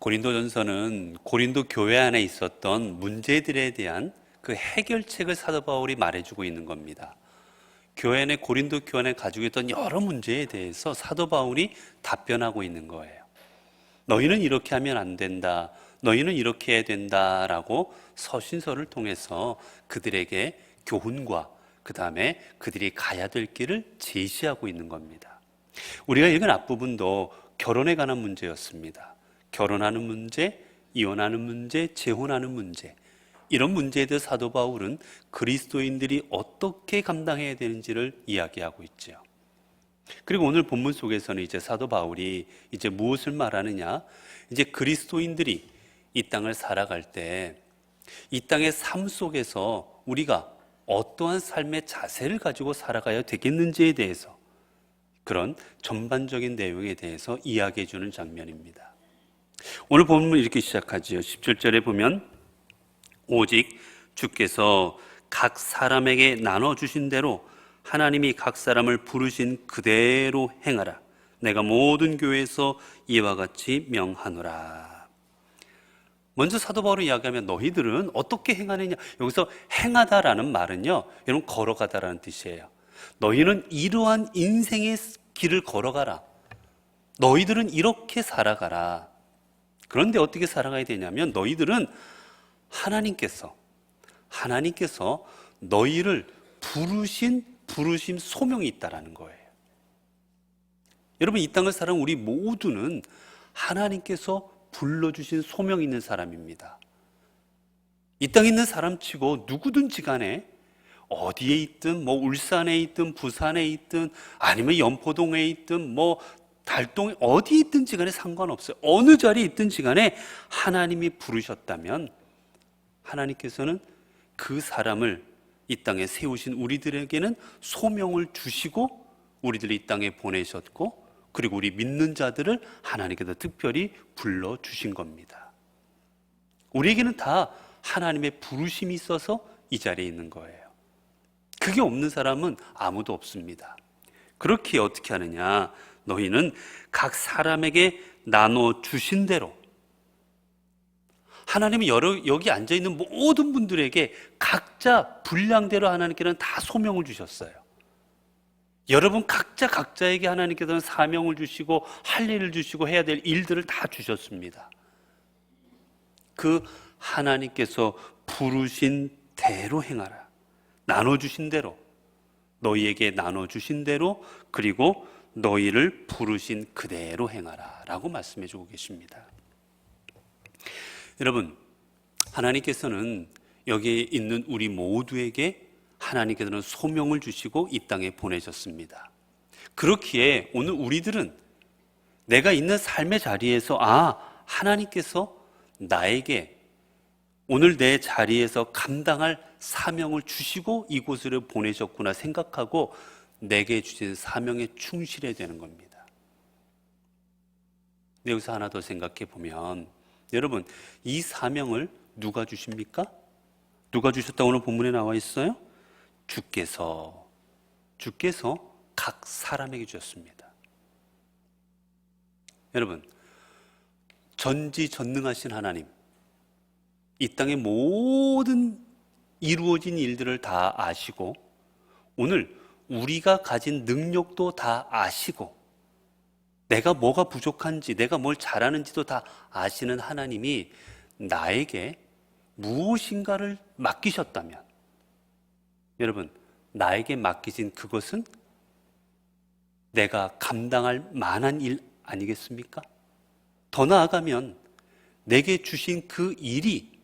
고린도전서는 고린도 교회 안에 있었던 문제들에 대한 그 해결책을 사도 바울이 말해주고 있는 겁니다. 교회 안에 고린도 교회 안에 가지고 있던 여러 문제에 대해서 사도 바울이 답변하고 있는 거예요. 너희는 이렇게 하면 안 된다. 너희는 이렇게 해야 된다라고 서신서를 통해서 그들에게 교훈과 그 다음에 그들이 가야 될 길을 제시하고 있는 겁니다. 우리가 읽은 앞부분도 결혼에 관한 문제였습니다. 결혼하는 문제, 이혼하는 문제, 재혼하는 문제, 이런 문제에 대해 사도 바울은 그리스도인들이 어떻게 감당해야 되는지를 이야기하고 있죠. 그리고 오늘 본문 속에서는 이제 사도 바울이 이제 무엇을 말하느냐? 이제 그리스도인들이 이 땅을 살아갈 때 이 땅의 삶 속에서 우리가 어떠한 삶의 자세를 가지고 살아가야 되겠는지에 대해서, 그런 전반적인 내용에 대해서 이야기해 주는 장면입니다. 오늘 본문 이렇게 시작하지요. 17절에 보면 오직 주께서 각 사람에게 나눠주신 대로 하나님이 각 사람을 부르신 그대로 행하라. 내가 모든 교회에서 이와 같이 명하노라. 먼저 사도 바울이 이야기하면 너희들은 어떻게 행하느냐. 여기서 행하다라는 말은요, 여러분 걸어가다라는 뜻이에요. 너희는 이러한 인생의 길을 걸어가라. 너희들은 이렇게 살아가라. 그런데 어떻게 살아가야 되냐면 너희들은 하나님께서 너희를 부르심 소명이 있다라는 거예요. 여러분, 이 땅을 살아온 우리 모두는 하나님께서 불러주신 소명이 있는 사람입니다. 이 땅에 있는 사람치고 누구든지 간에 어디에 있든, 뭐 울산에 있든 부산에 있든 아니면 연포동에 있든 뭐 달동에 어디에 있든지 간에 상관없어요. 어느 자리에 있든지 간에 하나님이 부르셨다면 하나님께서는 그 사람을 이 땅에 세우신 우리들에게는 소명을 주시고 우리들을 이 땅에 보내셨고, 그리고 우리 믿는 자들을 하나님께서 특별히 불러주신 겁니다. 우리에게는 다 하나님의 부르심이 있어서 이 자리에 있는 거예요. 그게 없는 사람은 아무도 없습니다. 그렇게 어떻게 하느냐? 너희는 각 사람에게 나눠주신 대로, 하나님은 여기 앉아있는 모든 분들에게 각자 분량대로 하나님께서는 다 소명을 주셨어요. 여러분 각자에게 하나님께서는 사명을 주시고 할 일을 주시고 해야 될 일들을 다 주셨습니다. 그 하나님께서 부르신 대로 행하라. 나눠주신 대로, 너희에게 나눠주신 대로, 그리고 너희를 부르신 그대로 행하라 라고 말씀해 주고 계십니다. 여러분, 하나님께서는 여기에 있는 우리 모두에게 하나님께서는 소명을 주시고 이 땅에 보내셨습니다. 그렇기에 오늘 우리들은 내가 있는 삶의 자리에서 하나님께서 나에게 오늘 내 자리에서 감당할 사명을 주시고 이곳으로 보내셨구나 생각하고 내게 주신 사명에 충실해야 되는 겁니다. 여기서 하나 더 생각해 보면, 여러분, 이 사명을 누가 주십니까? 누가 주셨다고 오늘 본문에 나와 있어요? 주께서 각 사람에게 주셨습니다. 여러분, 전지전능하신 하나님, 이 땅의 모든 이루어진 일들을 다 아시고 오늘 우리가 가진 능력도 다 아시고 내가 뭐가 부족한지, 내가 뭘 잘하는지도 다 아시는 하나님이 나에게 무엇인가를 맡기셨다면, 여러분, 나에게 맡기신 그것은 내가 감당할 만한 일 아니겠습니까? 더 나아가면 내게 주신 그 일이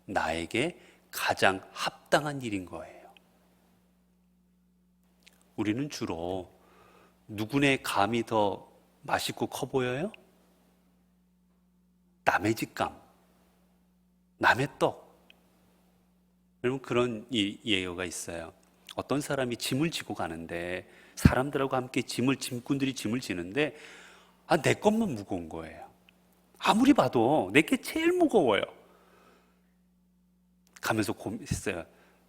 나에게 가장 합당한 일인 거예요. 우리는 주로 누구네 감이 더 맛있고 커 보여요? 남의 직감, 남의 떡. 여러분, 그런 예가 있어요. 어떤 사람이 짐을 지고 가는데 사람들하고 함께 짐꾼들이 짐을 지는데 내 것만 무거운 거예요. 아무리 봐도 내게 제일 무거워요. 가면서 고민했어요.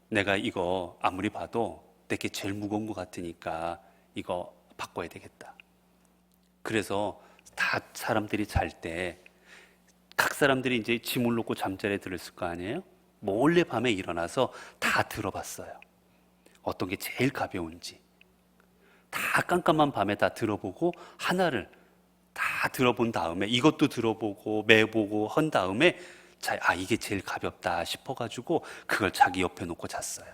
내가 이거 아무리 봐도 내게 제일 무거운 것 같으니까 이거 바꿔야 되겠다. 그래서 다 사람들이 잘 때 각 사람들이 이제 짐을 놓고 잠자리에 들었을 거 아니에요? 몰래 밤에 일어나서 다 들어봤어요. 어떤 게 제일 가벼운지. 다 깜깜한 밤에 다 들어보고 하나를 다 들어본 다음에 이것도 들어보고 매보고 한 다음에 이게 제일 가볍다 싶어가지고 그걸 자기 옆에 놓고 잤어요.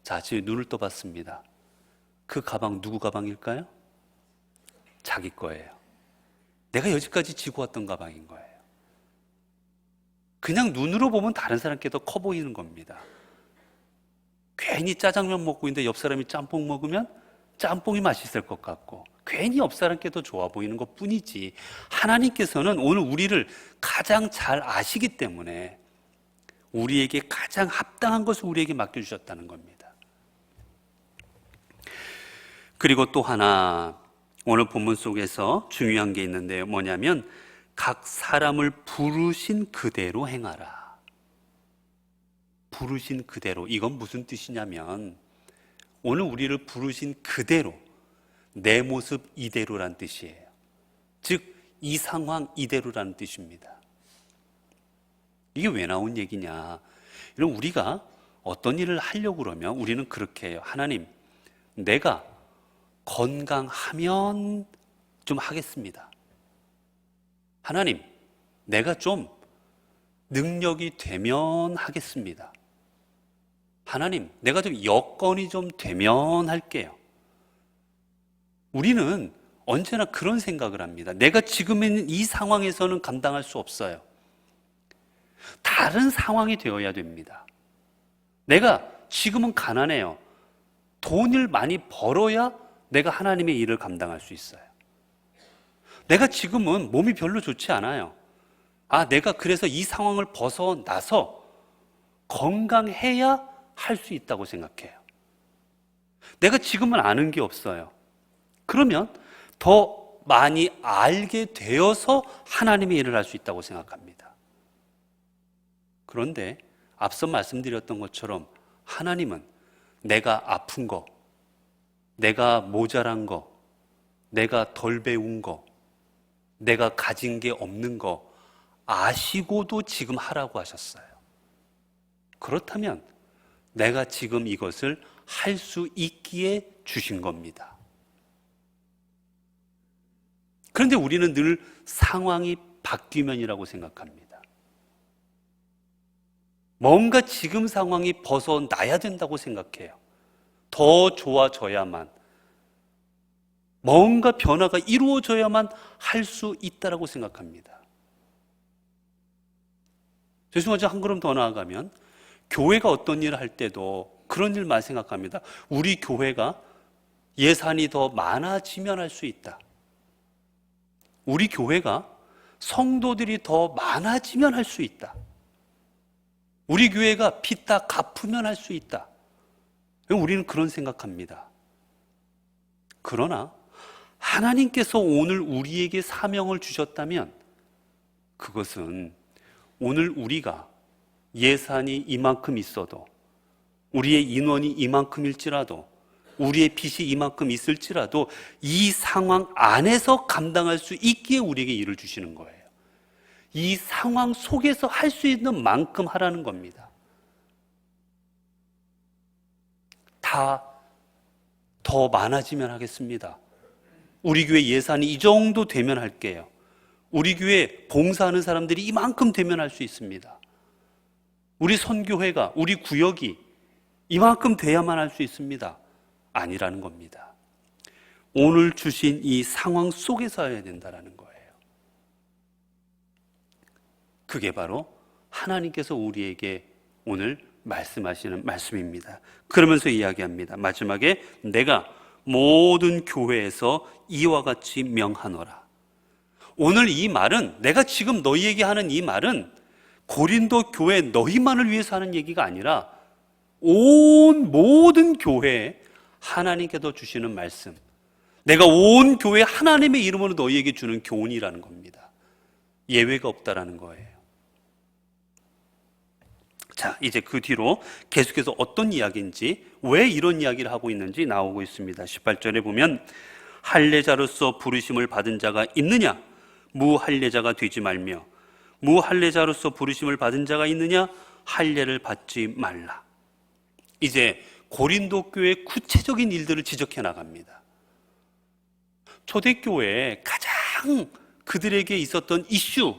자, 지금 눈을 떠봤습니다. 그 가방 누구 가방일까요? 자기 거예요. 내가 여지까지 지고 왔던 가방인 거예요. 그냥 눈으로 보면 다른 사람께 더 커 보이는 겁니다. 괜히 짜장면 먹고 있는데 옆 사람이 짬뽕 먹으면 짬뽕이 맛있을 것 같고 괜히 옆 사람께 더 좋아 보이는 것 뿐이지, 하나님께서는 오늘 우리를 가장 잘 아시기 때문에 우리에게 가장 합당한 것을 우리에게 맡겨주셨다는 겁니다. 그리고 또 하나 오늘 본문 속에서 중요한 게 있는데요. 뭐냐면 각 사람을 부르신 그대로 행하라. 부르신 그대로, 이건 무슨 뜻이냐면 오늘 우리를 부르신 그대로, 내 모습 이대로란 뜻이에요. 즉 이 상황 이대로라는 뜻입니다. 이게 왜 나온 얘기냐? 이런 우리가 어떤 일을 하려고 그러면 우리는 그렇게 해요. 하나님, 내가 건강하면 좀 하겠습니다. 하나님, 내가 좀 능력이 되면 하겠습니다. 하나님, 내가 좀 여건이 좀 되면 할게요. 우리는 언제나 그런 생각을 합니다. 내가 지금 있는 이 상황에서는 감당할 수 없어요. 다른 상황이 되어야 됩니다. 내가 지금은 가난해요. 돈을 많이 벌어야 내가 하나님의 일을 감당할 수 있어요. 내가 지금은 몸이 별로 좋지 않아요. 내가 그래서 이 상황을 벗어나서 건강해야 할 수 있다고 생각해요. 내가 지금은 아는 게 없어요. 그러면 더 많이 알게 되어서 하나님의 일을 할 수 있다고 생각합니다. 그런데 앞서 말씀드렸던 것처럼 하나님은 내가 아픈 거, 내가 모자란 거, 내가 덜 배운 거, 내가 가진 게 없는 거 아시고도 지금 하라고 하셨어요. 그렇다면 내가 지금 이것을 할 수 있기에 주신 겁니다. 그런데 우리는 늘 상황이 바뀌면이라고 생각합니다. 뭔가 지금 상황이 벗어나야 된다고 생각해요. 더 좋아져야만, 뭔가 변화가 이루어져야만 할 수 있다고 생각합니다. 죄송하지, 한 걸음 더 나아가면 교회가 어떤 일을 할 때도 그런 일만 생각합니다. 우리 교회가 예산이 더 많아지면 할 수 있다. 우리 교회가 성도들이 더 많아지면 할 수 있다. 우리 교회가 빚 다 갚으면 할 수 있다. 우리는 그런 생각합니다. 그러나 하나님께서 오늘 우리에게 사명을 주셨다면 그것은 오늘 우리가 예산이 이만큼 있어도, 우리의 인원이 이만큼일지라도, 우리의 빚이 이만큼 있을지라도 이 상황 안에서 감당할 수 있기에 우리에게 일을 주시는 거예요. 이 상황 속에서 할 수 있는 만큼 하라는 겁니다. 다 더 많아지면 하겠습니다. 우리 교회 예산이 이 정도 되면 할게요. 우리 교회 봉사하는 사람들이 이만큼 되면 할 수 있습니다. 우리 선교회가, 우리 구역이 이만큼 돼야만 할 수 있습니다. 아니라는 겁니다. 오늘 주신 이 상황 속에서 해야 된다는 거예요. 그게 바로 하나님께서 우리에게 오늘 말씀하시는 말씀입니다. 그러면서 이야기합니다. 마지막에 내가 모든 교회에서 이와 같이 명하노라. 오늘 이 말은, 내가 지금 너희에게 하는 이 말은 고린도 교회 너희만을 위해서 하는 얘기가 아니라 온 모든 교회에 하나님께서 주시는 말씀, 내가 온 교회 하나님의 이름으로 너희에게 주는 교훈이라는 겁니다. 예외가 없다라는 거예요. 자, 이제 그 뒤로 계속해서 어떤 이야기인지, 왜 이런 이야기를 하고 있는지 나오고 있습니다. 18절에 보면 할례자로서 부르심을 받은 자가 있느냐? 무할례자가 되지 말며 무할례자로서 부르심을 받은 자가 있느냐? 할례를 받지 말라. 이제 고린도 교회의 구체적인 일들을 지적해 나갑니다. 초대교회에 가장 그들에게 있었던 이슈,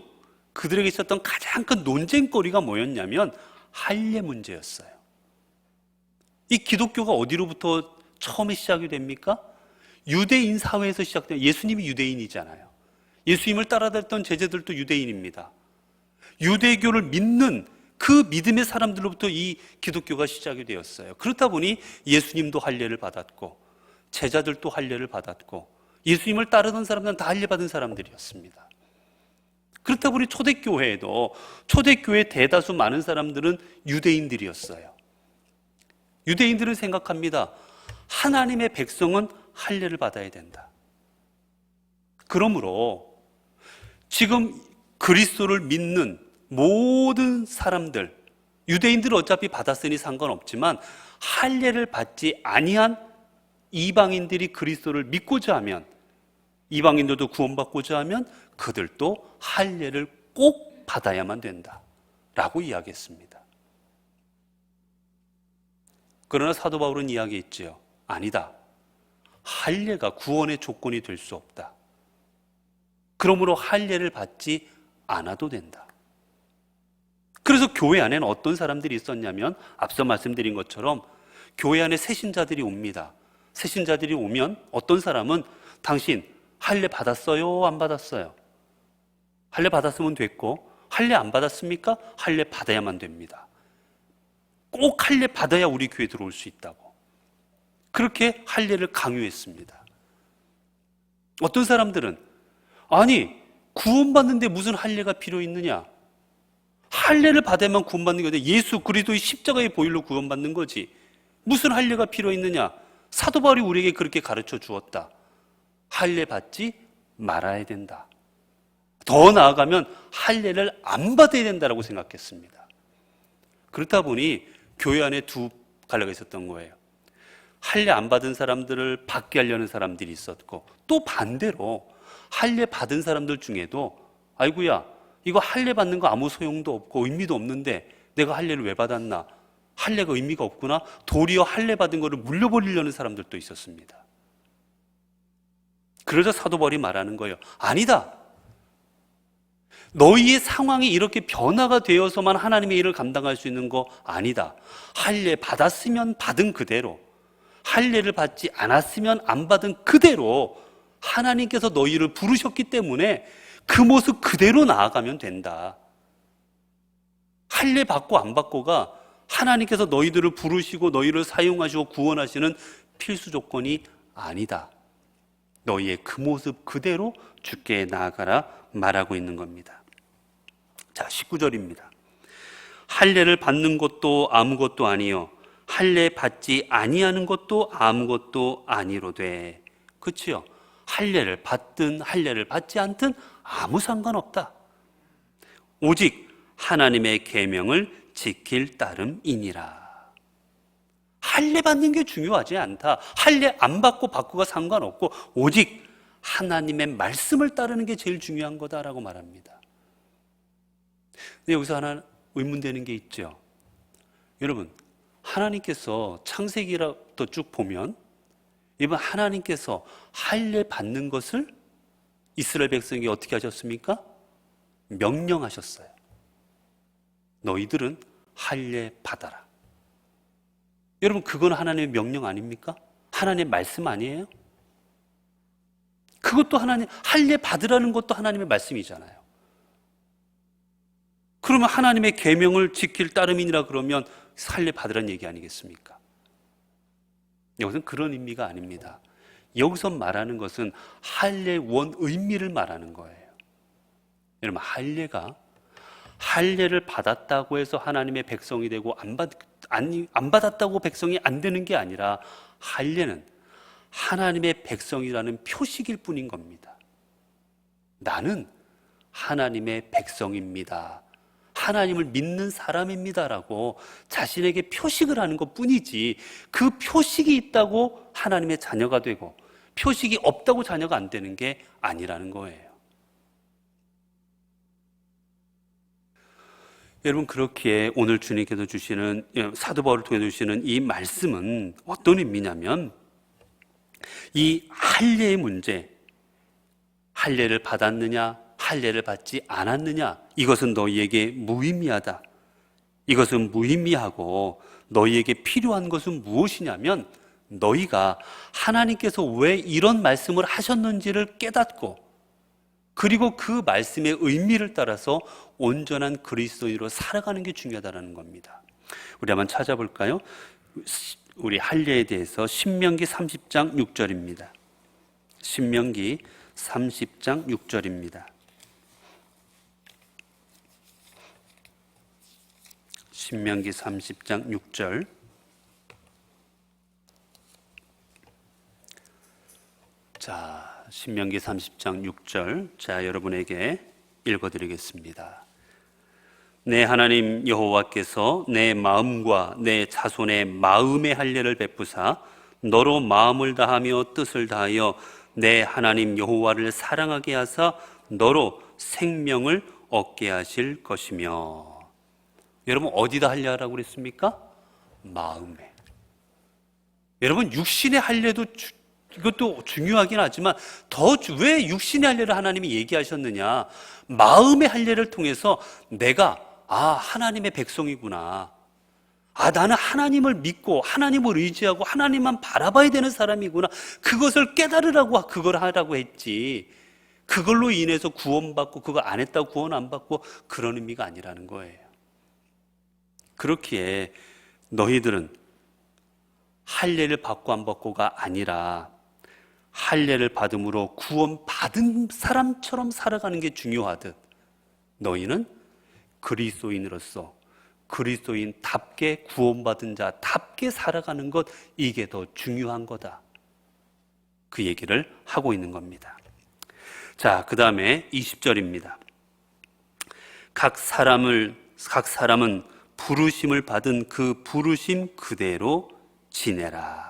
그들에게 있었던 가장 큰 논쟁거리가 뭐였냐면 할례 문제였어요. 이 기독교가 어디로부터 처음에 시작이 됩니까? 유대인 사회에서 시작돼요. 예수님이 유대인이잖아요. 예수님을 따라다녔던 제자들도 유대인입니다. 유대교를 믿는 그 믿음의 사람들로부터 이 기독교가 시작이 되었어요. 그렇다 보니 예수님도 할례를 받았고 제자들도 할례를 받았고 예수님을 따르던 사람들은 다 할례 받은 사람들이었습니다. 그렇다 보니 초대교회에도 초대교회 대다수 많은 사람들은 유대인들이었어요. 유대인들은 생각합니다. 하나님의 백성은 할례를 받아야 된다. 그러므로 지금 그리스도를 믿는 모든 사람들, 유대인들은 어차피 받았으니 상관없지만 할례를 받지 아니한 이방인들이 그리스도를 믿고자 하면, 이방인들도 구원받고자 하면 그들도 할례를 꼭 받아야만 된다라고 이야기했습니다. 그러나 사도 바울은 이야기했지요. 아니다. 할례가 구원의 조건이 될 수 없다. 그러므로 할례를 받지 않아도 된다. 그래서 교회 안에는 어떤 사람들이 있었냐면 앞서 말씀드린 것처럼 교회 안에 새신자들이 옵니다. 새신자들이 오면 어떤 사람은 당신 할례 받았어요? 안 받았어요? 할례 받았으면 됐고 할례 안 받았습니까? 할례 받아야만 됩니다. 꼭 할례 받아야 우리 교회에 들어올 수 있다고. 그렇게 할례를 강요했습니다. 어떤 사람들은 아니 구원받는데 무슨 할례가 필요 있느냐? 할례를 받아야만 구원받는 게 아니라 예수 그리스도의 십자가의 보혈로 구원받는 거지. 무슨 할례가 필요 있느냐? 사도 바울이 우리에게 그렇게 가르쳐 주었다. 할례 받지 말아야 된다. 더 나아가면 할례를 안 받아야 된다라고 생각했습니다. 그렇다 보니 교회 안에 두 갈래가 있었던 거예요. 할례 안 받은 사람들을 받게 하려는 사람들이 있었고, 또 반대로 할례 받은 사람들 중에도 아이고야 이거 할례 받는 거 아무 소용도 없고 의미도 없는데 내가 할례를 왜 받았나? 할례가 의미가 없구나. 도리어 할례 받은 거를 물려버리려는 사람들도 있었습니다. 그러자 사도 바울이 말하는 거예요. 아니다. 너희의 상황이 이렇게 변화가 되어서만 하나님의 일을 감당할 수 있는 거 아니다. 할례 받았으면 받은 그대로, 할례를 받지 않았으면 안 받은 그대로 하나님께서 너희를 부르셨기 때문에 그 모습 그대로 나아가면 된다. 할례 받고 안 받고가 하나님께서 너희들을 부르시고 너희를 사용하시고 구원하시는 필수 조건이 아니다. 너희의 그 모습 그대로 주께 나아가라 말하고 있는 겁니다. 자, 19절입니다. 할례를 받는 것도 아무것도 아니요 할례 받지 아니하는 것도 아무것도 아니로되. 그렇지요? 할례를 받든 할례를 받지 않든 아무 상관없다. 오직 하나님의 계명을 지킬 따름이니라. 할례 받는 게 중요하지 않다. 할례 안 받고 받고가 상관없고 오직 하나님의 말씀을 따르는 게 제일 중요한 거다라고 말합니다. 근데 여기서 하나 의문되는 게 있죠. 여러분, 하나님께서 창세기라도 쭉 보면 이번 하나님께서 할례 받는 것을 이스라엘 백성에게 어떻게 하셨습니까? 명령하셨어요. 너희들은 할례 받아라. 여러분, 그건 하나님의 명령 아닙니까? 하나님의 말씀 아니에요? 그것도 하나님, 할례 받으라는 것도 하나님의 말씀이잖아요. 그러면 하나님의 계명을 지킬 따름이니라 그러면 할례 받으라는 얘기 아니겠습니까? 여기서는 그런 의미가 아닙니다. 여기서 말하는 것은 할례의 원 의미를 말하는 거예요. 여러분, 할례를 받았다고 해서 하나님의 백성이 되고 안 받았다고 백성이 안 되는 게 아니라 할례는 하나님의 백성이라는 표식일 뿐인 겁니다. 나는 하나님의 백성입니다. 하나님을 믿는 사람입니다라고 자신에게 표식을 하는 것 뿐이지 그 표식이 있다고 하나님의 자녀가 되고 표식이 없다고 자녀가 안 되는 게 아니라는 거예요. 여러분, 그렇기에 오늘 주님께서 주시는, 사도 바울을 통해 주시는 이 말씀은 어떤 의미냐면, 이 할례의 문제, 할례를 받았느냐 할례를 받지 않았느냐, 이것은 너희에게 무의미하다. 이것은 무의미하고 너희에게 필요한 것은 무엇이냐면, 너희가 하나님께서 왜 이런 말씀을 하셨는지를 깨닫고, 그리고 그 말씀의 의미를 따라서 온전한 그리스도인으로 살아가는 게 중요하다는 겁니다. 우리 한번 찾아볼까요? 우리 할례에 대해서 신명기 30장 6절입니다. 신명기 30장 6절입니다. 신명기 30장 6절. 자, 신명기 30장 6절. 자, 여러분에게 읽어드리겠습니다. 내 하나님 여호와께서 내 마음과 내 자손의 마음의 할례를 베푸사 너로 마음을 다하며 뜻을 다하여 내 하나님 여호와를 사랑하게 하사 너로 생명을 얻게 하실 것이며. 여러분, 어디다 할례하라고 그랬습니까? 마음에. 여러분, 육신의 할례도 이것도 중요하긴 하지만 왜 육신의 할례를 하나님이 얘기하셨느냐? 마음의 할례를 통해서 내가 하나님의 백성이구나. 나는 하나님을 믿고 하나님을 의지하고 하나님만 바라봐야 되는 사람이구나. 그것을 깨달으라고 그걸 하라고 했지. 그걸로 인해서 구원받고 그거 안 했다고 구원 안 받고 그런 의미가 아니라는 거예요. 그렇기에 너희들은 할례를 받고 안 받고가 아니라 할례를 받음으로 구원받은 사람처럼 살아가는 게 중요하듯, 너희는 그리스도인으로서 그리스도인답게 구원받은 자답게 살아가는 것, 이게 더 중요한 거다. 그 얘기를 하고 있는 겁니다. 자, 그 다음에 20절입니다. 각 사람은 부르심을 받은 그 부르심 그대로 지내라.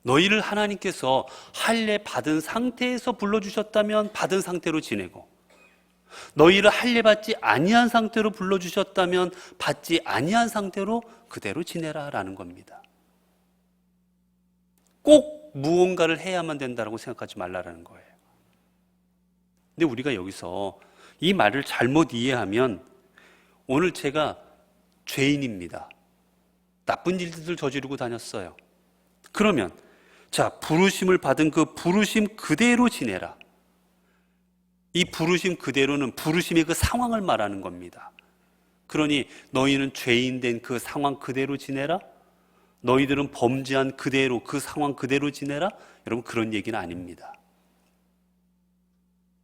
너희를 하나님께서 할례 받은 상태에서 불러주셨다면 받은 상태로 지내고, 너희를 할례 받지 아니한 상태로 불러주셨다면 받지 아니한 상태로 그대로 지내라라는 겁니다. 꼭 무언가를 해야만 된다고 생각하지 말라라는 거예요. 근데 우리가 여기서 이 말을 잘못 이해하면, 오늘 제가 죄인입니다. 나쁜 일들을 저지르고 다녔어요. 그러면 부르심을 받은 그 부르심 그대로 지내라. 이 부르심 그대로는 부르심의 그 상황을 말하는 겁니다. 그러니 너희는 죄인된 그 상황 그대로 지내라? 너희들은 범죄한 그대로 그 상황 그대로 지내라? 여러분, 그런 얘기는 아닙니다.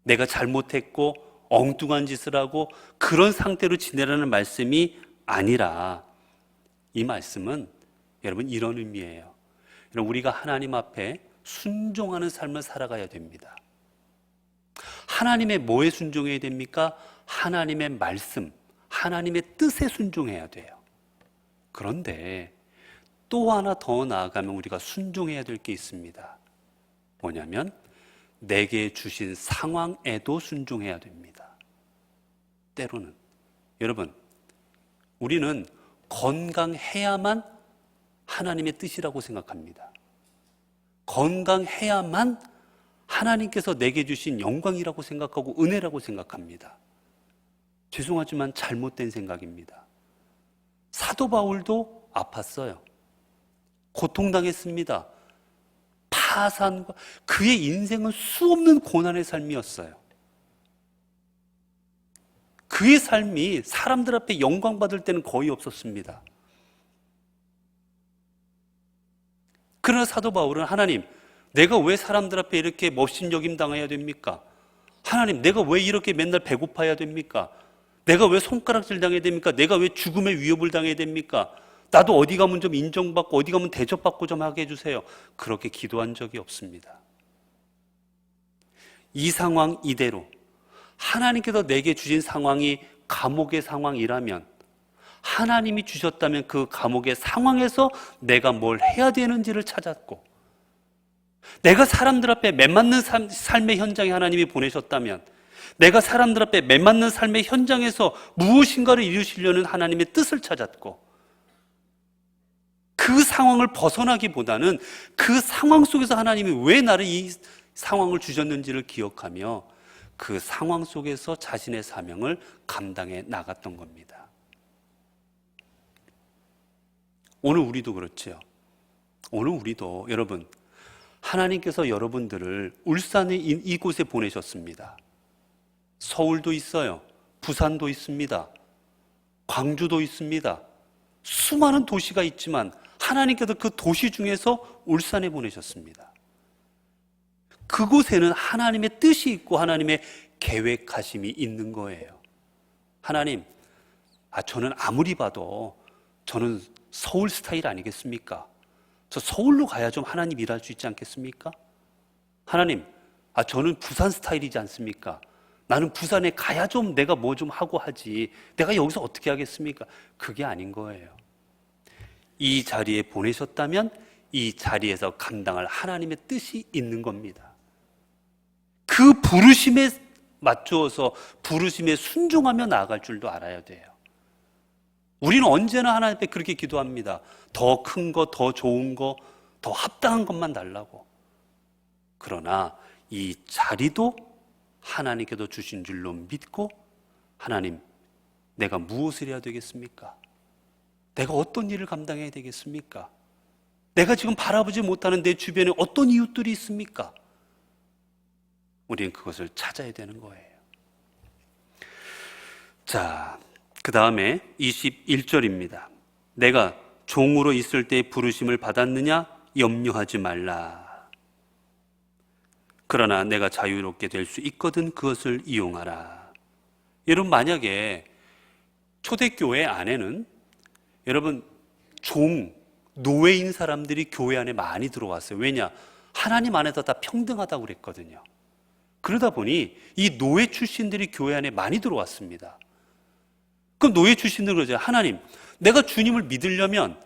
내가 잘못했고 엉뚱한 짓을 하고 그런 상태로 지내라는 말씀이 아니라, 이 말씀은 여러분 이런 의미예요. 여러분, 우리가 하나님 앞에 순종하는 삶을 살아가야 됩니다. 하나님의 뭐에 순종해야 됩니까? 하나님의 말씀, 하나님의 뜻에 순종해야 돼요. 그런데 또 하나 더 나아가면 우리가 순종해야 될 게 있습니다. 뭐냐면 내게 주신 상황에도 순종해야 됩니다. 때로는 여러분, 우리는 건강해야만 하나님의 뜻이라고 생각합니다. 건강해야만 하나님께서 내게 주신 영광이라고 생각하고 은혜라고 생각합니다. 죄송하지만 잘못된 생각입니다. 사도 바울도 아팠어요. 고통당했습니다. 파산과 그의 인생은 수없는 고난의 삶이었어요. 그의 삶이 사람들 앞에 영광받을 때는 거의 없었습니다. 그러나 사도 바울은, 하나님, 내가 왜 사람들 앞에 이렇게 머신여김 당해야 됩니까? 하나님, 내가 왜 이렇게 맨날 배고파야 됩니까? 내가 왜 손가락질 당해야 됩니까? 내가 왜 죽음의 위협을 당해야 됩니까? 나도 어디 가면 좀 인정받고 어디 가면 대접받고 좀 하게 해주세요. 그렇게 기도한 적이 없습니다. 이 상황 이대로 하나님께서 내게 주신 상황이 감옥의 상황이라면, 하나님이 주셨다면 그 감옥의 상황에서 내가 뭘 해야 되는지를 찾았고, 내가 사람들 앞에 맺맞는 삶의 현장에 하나님이 보내셨다면 내가 사람들 앞에 매맞는 삶의 현장에서 무엇인가를 이루시려는 하나님의 뜻을 찾았고, 그 상황을 벗어나기보다는 그 상황 속에서 하나님이 왜 나를 이 상황을 주셨는지를 기억하며 그 상황 속에서 자신의 사명을 감당해 나갔던 겁니다. 오늘 우리도 그렇지요. 오늘 우리도 여러분, 하나님께서 여러분들을 울산의 이곳에 보내셨습니다. 서울도 있어요. 부산도 있습니다. 광주도 있습니다. 수많은 도시가 있지만 하나님께서 그 도시 중에서 울산에 보내셨습니다. 그곳에는 하나님의 뜻이 있고 하나님의 계획하심이 있는 거예요. 하나님, 저는 아무리 봐도 저는 서울 스타일 아니겠습니까? 저 서울로 가야 좀 하나님 일할 수 있지 않겠습니까? 하나님, 저는 부산 스타일이지 않습니까? 나는 부산에 가야 좀 내가 뭐 좀 하고 하지. 내가 여기서 어떻게 하겠습니까? 그게 아닌 거예요. 이 자리에 보내셨다면 이 자리에서 감당할 하나님의 뜻이 있는 겁니다. 그 부르심에 맞추어서 부르심에 순종하며 나아갈 줄도 알아야 돼요. 우리는 언제나 하나님 앞에 그렇게 기도합니다. 더 큰 거, 더 좋은 거, 더 합당한 것만 달라고. 그러나 이 자리도 하나님께서 주신 줄로 믿고, 하나님, 내가 무엇을 해야 되겠습니까? 내가 어떤 일을 감당해야 되겠습니까? 내가 지금 바라보지 못하는 내 주변에 어떤 이웃들이 있습니까? 우리는 그것을 찾아야 되는 거예요. 자, 그 다음에 21절입니다. 내가 종으로 있을 때 부르심을 받았느냐? 염려하지 말라. 그러나 내가 자유롭게 될 수 있거든 그것을 이용하라. 여러분, 만약에 초대교회 안에는 여러분 노예인 사람들이 교회 안에 많이 들어왔어요. 왜냐? 하나님 안에서 다 평등하다고 그랬거든요. 그러다 보니 이 노예 출신들이 교회 안에 많이 들어왔습니다. 그럼 노예 출신들 그러죠. 하나님, 내가 주님을 믿으려면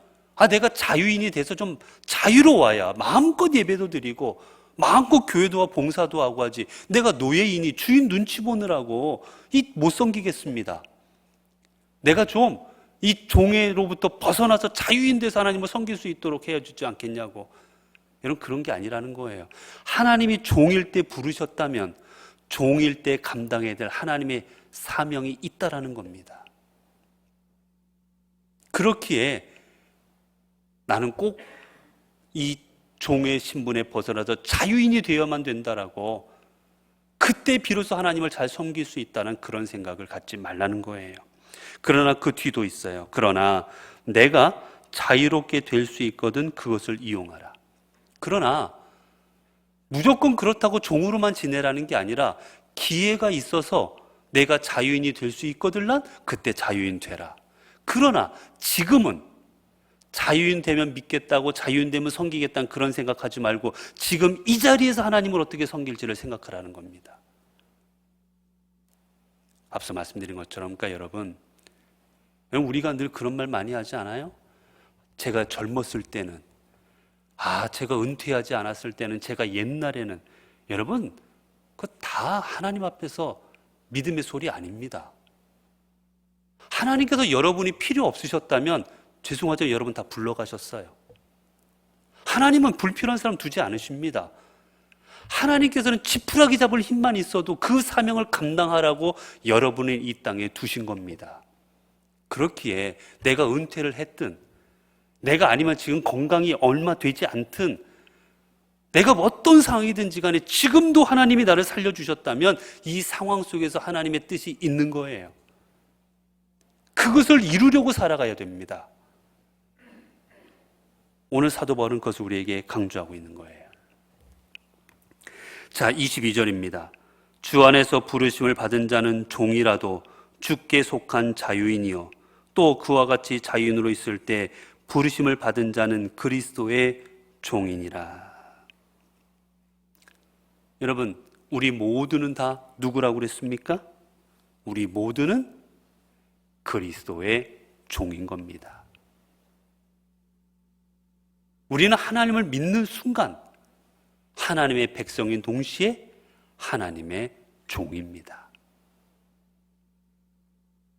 내가 자유인이 돼서 좀 자유로워야 마음껏 예배도 드리고 마음껏 교회도 하고 봉사도 하고 하지, 내가 노예인이 주인 눈치 보느라고 못 섬기겠습니다. 내가 좀 이 종애로부터 벗어나서 자유인 돼서 하나님을 섬길 수 있도록 해주지 않겠냐고. 여러분, 그런 게 아니라는 거예요. 하나님이 종일 때 부르셨다면 종일 때 감당해야 될 하나님의 사명이 있다라는 겁니다. 그렇기에 나는 꼭 이 종의 신분에 벗어나서 자유인이 되어야만 된다라고, 그때 비로소 하나님을 잘 섬길 수 있다는 그런 생각을 갖지 말라는 거예요. 그러나 그 뒤도 있어요. 그러나 내가 자유롭게 될 수 있거든 그것을 이용하라. 그러나 무조건 그렇다고 종으로만 지내라는 게 아니라 기회가 있어서 내가 자유인이 될 수 있거든 난 그때 자유인 되라. 그러나 지금은 자유인 되면 믿겠다고, 자유인 되면 섬기겠다는 그런 생각하지 말고 지금 이 자리에서 하나님을 어떻게 섬길지를 생각하라는 겁니다. 앞서 말씀드린 것처럼, 그러니까 여러분, 우리가 늘 그런 말 많이 하지 않아요? 제가 젊었을 때는, 제가 은퇴하지 않았을 때는, 제가 옛날에는. 여러분, 그거 다 하나님 앞에서 믿음의 소리 아닙니다. 하나님께서 여러분이 필요 없으셨다면 죄송하죠, 여러분 다 불러가셨어요. 하나님은 불필요한 사람 두지 않으십니다. 하나님께서는 지푸라기 잡을 힘만 있어도 그 사명을 감당하라고 여러분을 이 땅에 두신 겁니다. 그렇기에 내가 은퇴를 했든, 내가 아니면 지금 건강이 얼마 되지 않든, 내가 어떤 상황이든지 간에 지금도 하나님이 나를 살려주셨다면 이 상황 속에서 하나님의 뜻이 있는 거예요. 그것을 이루려고 살아가야 됩니다. 오늘 사도 바울은 그것을 우리에게 강조하고 있는 거예요. 자, 22절입니다. 주 안에서 부르심을 받은 자는 종이라도 주께 속한 자유인이요 또 그와 같이 자유인으로 있을 때 부르심을 받은 자는 그리스도의 종이니라. 여러분, 우리 모두는 다 누구라고 그랬습니까? 우리 모두는 그리스도의 종인 겁니다. 우리는 하나님을 믿는 순간 하나님의 백성인 동시에 하나님의 종입니다.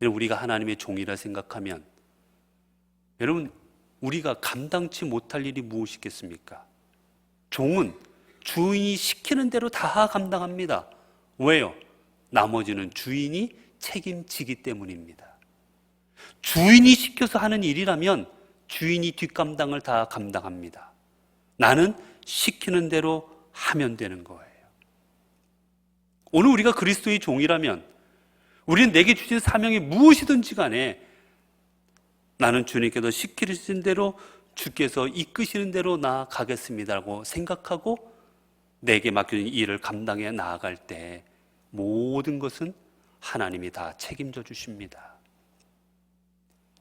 우리가 하나님의 종이라 생각하면 여러분 우리가 감당치 못할 일이 무엇이겠습니까? 종은 주인이 시키는 대로 다 감당합니다. 왜요? 나머지는 주인이 책임지기 때문입니다. 주인이 시켜서 하는 일이라면 주인이 뒷감당을 다 감당합니다. 나는 시키는 대로 하면 되는 거예요. 오늘 우리가 그리스도의 종이라면 우리는 내게 주신 사명이 무엇이든지 간에 나는 주님께서 시키신 대로 주께서 이끄시는 대로 나아가겠습니다라고 생각하고 내게 맡겨진 일을 감당해 나아갈 때 모든 것은 하나님이 다 책임져 주십니다.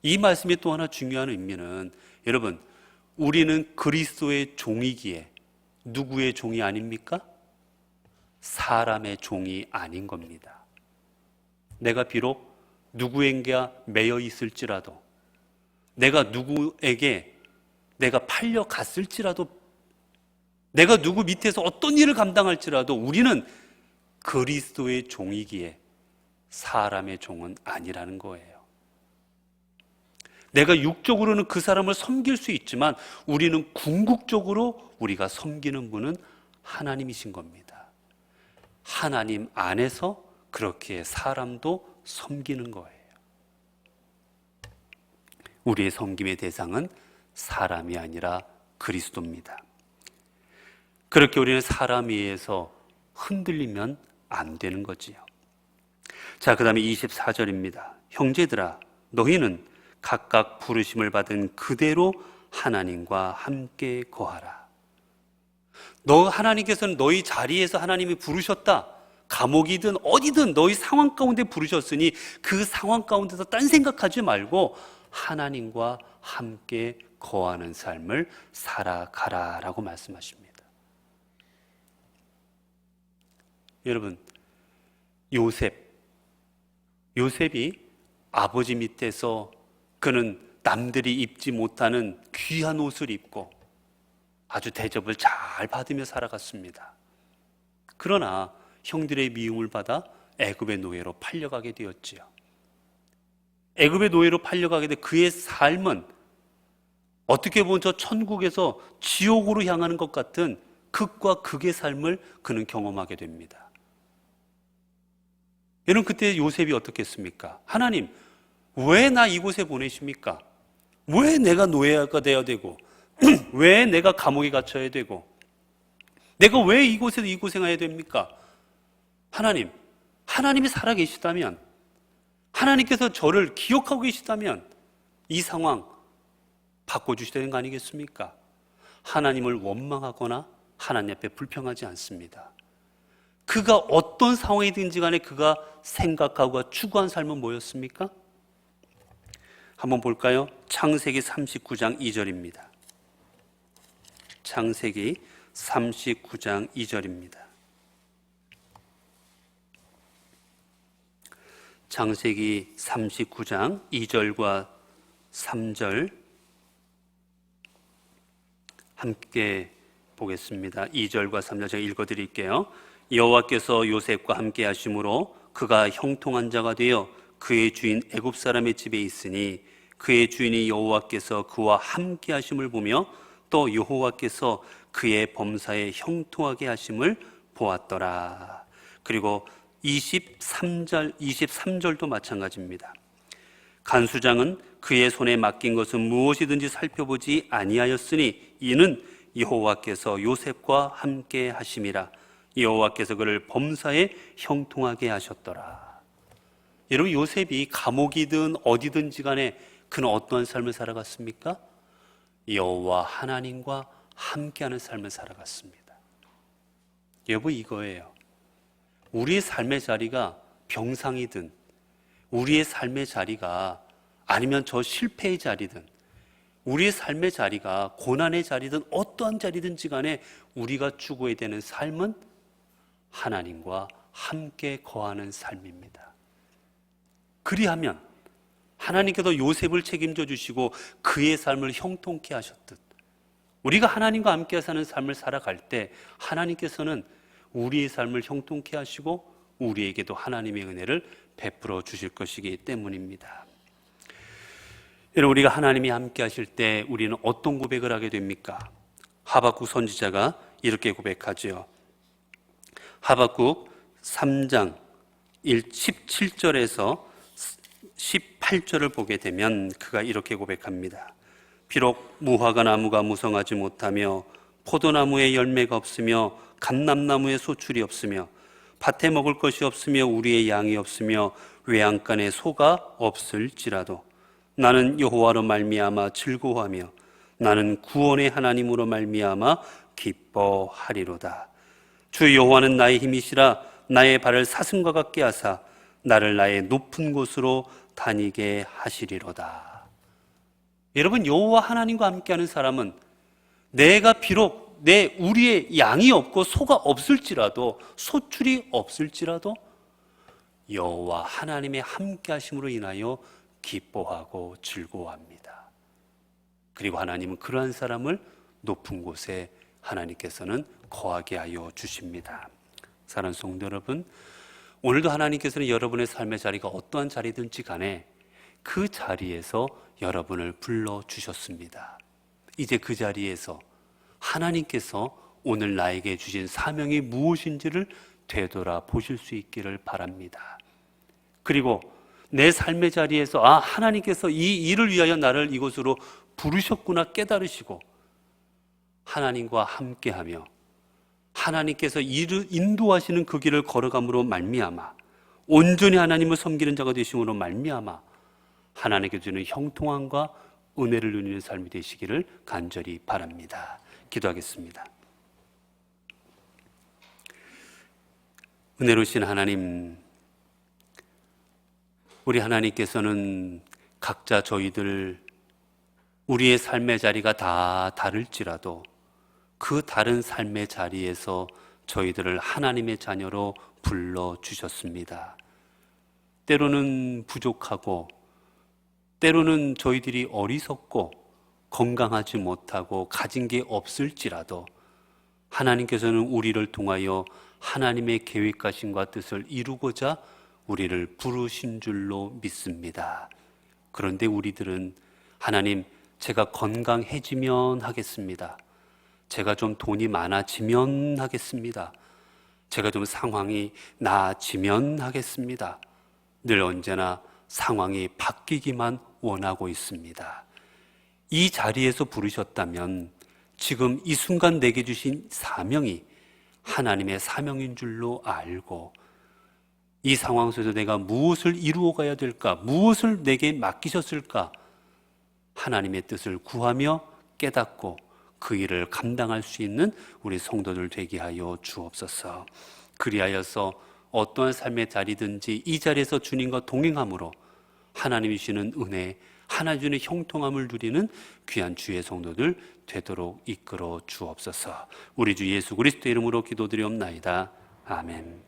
이 말씀의 또 하나 중요한 의미는 여러분 우리는 그리스도의 종이기에 누구의 종이 아닙니까? 사람의 종이 아닌 겁니다. 내가 비록 누구에게 매여 있을지라도 내가 누구에게 내가 팔려갔을지라도 내가 누구 밑에서 어떤 일을 감당할지라도 우리는 그리스도의 종이기에 사람의 종은 아니라는 거예요. 내가 육적으로는 그 사람을 섬길 수 있지만 우리는 궁극적으로 우리가 섬기는 분은 하나님이신 겁니다. 하나님 안에서 그렇게 사람도 섬기는 거예요. 우리의 섬김의 대상은 사람이 아니라 그리스도입니다. 그렇게 우리는 사람에 의해서 흔들리면 안 되는 거지요. 자, 그 다음에 24절입니다. 형제들아, 너희는 각각 부르심을 받은 그대로 하나님과 함께 거하라. 하나님께서는 너희 자리에서 하나님이 부르셨다. 감옥이든 어디든 너희 상황 가운데 부르셨으니 그 상황 가운데서 딴 생각하지 말고 하나님과 함께 거하는 삶을 살아가라라고 말씀하십니다. 여러분, 요셉이 아버지 밑에서 그는 남들이 입지 못하는 귀한 옷을 입고 아주 대접을 잘 받으며 살아갔습니다. 그러나 형들의 미움을 받아 애굽의 노예로 팔려가게 되었지요. 애굽의 노예로 팔려가게 된 그의 삶은 어떻게 보면 저 천국에서 지옥으로 향하는 것 같은 극과 극의 삶을 그는 경험하게 됩니다. 여러분, 그때 요셉이 어떻게 했습니까? 하나님, 왜 나 이곳에 보내십니까? 왜 내가 노예가 되어야 되고 왜 내가 감옥에 갇혀야 되고 내가 왜 이곳에서 이 고생해야 됩니까? 하나님이 살아계시다면, 하나님께서 저를 기억하고 계시다면 이 상황 바꿔주셔야 되는 거 아니겠습니까? 하나님을 원망하거나 하나님 앞에 불평하지 않습니다. 그가 어떤 상황이든지 간에 그가 생각하고 추구한 삶은 뭐였습니까? 한번 볼까요? 창세기 39장 2절입니다. 창세기 39장 2절입니다. 창세기 39장 2절과 3절 함께 보겠습니다. 2절과 3절 제가 읽어드릴게요. 여호와께서 요셉과 함께 하심으로 그가 형통한 자가 되어 그의 주인 애굽 사람의 집에 있으니 그의 주인이 여호와께서 그와 함께 하심을 보며 또 여호와께서 그의 범사에 형통하게 하심을 보았더라. 그리고 23절도 마찬가지입니다. 간수장은 그의 손에 맡긴 것은 무엇이든지 살펴보지 아니하였으니 이는 여호와께서 요셉과 함께 하심이라. 여호와께서 그를 범사에 형통하게 하셨더라. 여러분, 요셉이 감옥이든 어디든지 간에 그는 어떠한 삶을 살아갔습니까? 여호와 하나님과 함께하는 삶을 살아갔습니다. 여러분, 이거예요. 우리의 삶의 자리가 병상이든 우리의 삶의 자리가 아니면 저 실패의 자리든 우리의 삶의 자리가 고난의 자리든 어떠한 자리든지 간에 우리가 추구해야 되는 삶은 하나님과 함께 거하는 삶입니다. 그리하면 하나님께서 요셉을 책임져 주시고 그의 삶을 형통케 하셨듯 우리가 하나님과 함께 사는 삶을 살아갈 때 하나님께서는 우리의 삶을 형통케 하시고 우리에게도 하나님의 은혜를 베풀어 주실 것이기 때문입니다. 여러분, 우리가 하나님이 함께 하실 때 우리는 어떤 고백을 하게 됩니까? 하박국 선지자가 이렇게 고백하죠. 하박국 3장 17절에서 18절을 보게 되면 그가 이렇게 고백합니다. 비록 무화과 나무가 무성하지 못하며 포도나무에 열매가 없으며 감람나무에 소출이 없으며 밭에 먹을 것이 없으며 우리의 양이 없으며 외양간에 소가 없을지라도 나는 여호와로 말미암아 즐거워하며 나는 구원의 하나님으로 말미암아 기뻐하리로다. 주 여호와는 나의 힘이시라. 나의 발을 사슴과 같게 하사 나를 나의 높은 곳으로 다니게 하시리로다. 여러분, 여호와 하나님과 함께하는 사람은 내가 비록 우리의 양이 없고 소가 없을지라도, 소출이 없을지라도 여호와 하나님의 함께하심으로 인하여 기뻐하고 즐거워합니다. 그리고 하나님은 그러한 사람을 높은 곳에 하나님께서는 거하게 하여 주십니다. 사랑하는 성도 여러분, 오늘도 하나님께서는 여러분의 삶의 자리가 어떠한 자리든지 간에 그 자리에서 여러분을 불러주셨습니다. 이제 그 자리에서 하나님께서 오늘 나에게 주신 사명이 무엇인지를 되돌아 보실 수 있기를 바랍니다. 그리고 내 삶의 자리에서 하나님께서 이 일을 위하여 나를 이곳으로 부르셨구나 깨달으시고 하나님과 함께하며 하나님께서 인도하시는 그 길을 걸어감으로 말미암아 온전히 하나님을 섬기는 자가 되심으로 말미암아 하나님께 주는 형통함과 은혜를 누리는 삶이 되시기를 간절히 바랍니다. 기도하겠습니다. 은혜로우신 하나님, 우리 하나님께서는 각자 저희들 우리의 삶의 자리가 다 다를지라도 그 다른 삶의 자리에서 저희들을 하나님의 자녀로 불러주셨습니다. 때로는 부족하고 때로는 저희들이 어리석고 건강하지 못하고 가진 게 없을지라도 하나님께서는 우리를 통하여 하나님의 계획하심과 뜻을 이루고자 우리를 부르신 줄로 믿습니다. 그런데 우리들은 하나님, 제가 건강해지면 하겠습니다. 제가 좀 돈이 많아지면 하겠습니다. 제가 좀 상황이 나아지면 하겠습니다. 늘 언제나 상황이 바뀌기만 원하고 있습니다. 이 자리에서 부르셨다면 지금 이 순간 내게 주신 사명이 하나님의 사명인 줄로 알고 이 상황 속에서 내가 무엇을 이루어 가야 될까? 무엇을 내게 맡기셨을까? 하나님의 뜻을 구하며 깨닫고 그 일을 감당할 수 있는 우리 성도들 되게 하여 주옵소서. 그리하여서 어떠한 삶의 자리든지 이 자리에서 주님과 동행함으로 하나님이 주시는 은혜, 하나님 주는 형통함을 누리는 귀한 주의 성도들 되도록 이끌어 주옵소서. 우리 주 예수 그리스도의 이름으로 기도드리옵나이다. 아멘.